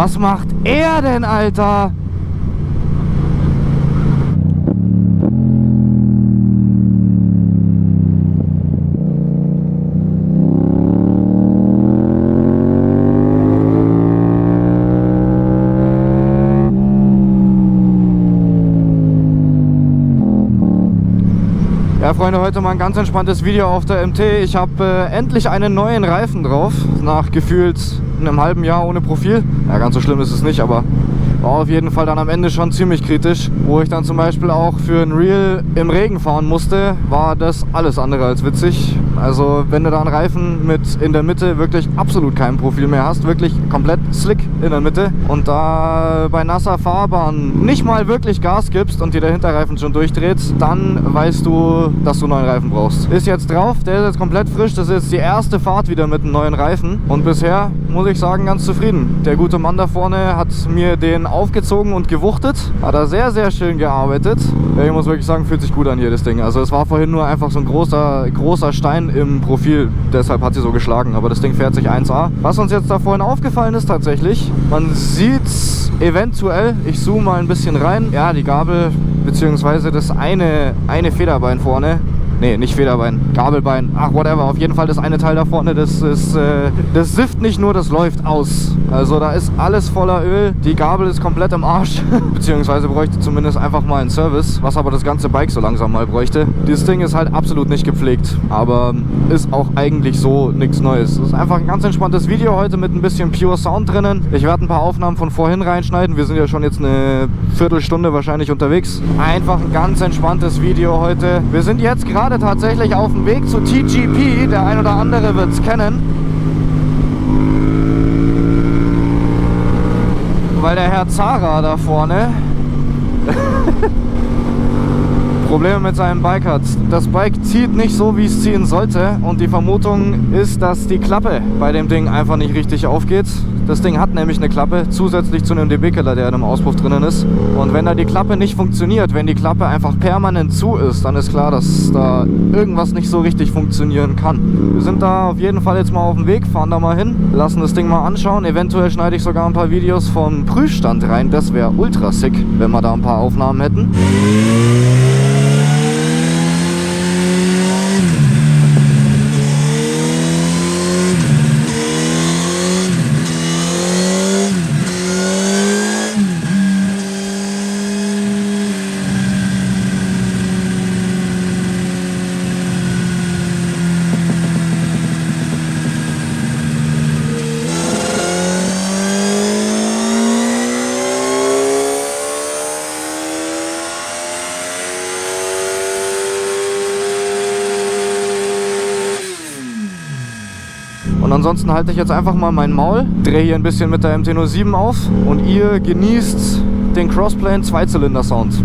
Was macht er denn, Alter? Ja, Freunde, heute mal ein ganz entspanntes Video auf der MT. Ich habe endlich einen neuen Reifen drauf, nach gefühlt einem halben Jahr ohne Profil. Ja, ganz so schlimm ist es nicht, aber war auf jeden Fall dann am Ende schon ziemlich kritisch. Wo ich dann zum Beispiel auch für ein Reel im Regen fahren musste, war das alles andere als witzig. Also wenn du da einen Reifen mit in der Mitte wirklich absolut kein Profil mehr hast, wirklich komplett slick in der Mitte und da bei nasser Fahrbahn nicht mal wirklich Gas gibst und dir der Hinterreifen schon durchdreht, dann weißt du, dass du einen neuen Reifen brauchst. Ist jetzt drauf, der ist jetzt komplett frisch, das ist jetzt die erste Fahrt wieder mit einem neuen Reifen und bisher muss ich sagen, ganz zufrieden. Der gute Mann da vorne hat mir den aufgezogen und gewuchtet, hat er sehr, sehr schön gearbeitet. Ich muss wirklich sagen, fühlt sich gut an hier das Ding. Also es war vorhin nur einfach so ein großer Stein im Profil, deshalb hat sie so geschlagen, aber das Ding fährt sich 1A. Was uns jetzt da vorhin aufgefallen ist tatsächlich, man sieht eventuell, ich zoome mal ein bisschen rein, ja, die Gabel beziehungsweise das eine Federbein vorne. Nee, nicht Federbein, Gabelbein, ach whatever, auf jeden Fall das eine Teil da vorne, das sifft nicht nur, das läuft aus. Also da ist alles voller Öl, die Gabel ist komplett im Arsch, beziehungsweise bräuchte zumindest einfach mal einen Service, was aber das ganze Bike so langsam mal bräuchte. Dieses Ding ist halt absolut nicht gepflegt, aber ist auch eigentlich so nichts Neues. Das ist einfach ein ganz entspanntes Video heute mit ein bisschen Pure Sound drinnen. Ich werde ein paar Aufnahmen von vorhin reinschneiden, wir sind ja schon jetzt eine Viertelstunde wahrscheinlich unterwegs. Einfach ein ganz entspanntes Video heute. Wir sind jetzt gerade tatsächlich auf dem Weg zu TGP, der ein oder andere wird es kennen. Weil der Herr Zara da vorne Probleme mit seinem Bike hat. Das Bike zieht nicht so, wie es ziehen sollte und die Vermutung ist, dass die Klappe bei dem Ding einfach nicht richtig aufgeht. Das Ding hat nämlich eine Klappe, zusätzlich zu einem DB-Killer, der in einem Auspuff drinnen ist. Und wenn da die Klappe nicht funktioniert, wenn die Klappe einfach permanent zu ist, dann ist klar, dass da irgendwas nicht so richtig funktionieren kann. Wir sind da auf jeden Fall jetzt mal auf dem Weg, fahren da mal hin, lassen das Ding mal anschauen. Eventuell schneide ich sogar ein paar Videos vom Prüfstand rein. Das wäre ultra sick, wenn wir da ein paar Aufnahmen hätten. Und ansonsten halte ich jetzt einfach mal mein Maul, drehe hier ein bisschen mit der MT-07 auf und ihr genießt den Crossplane Zweizylinder-Sound.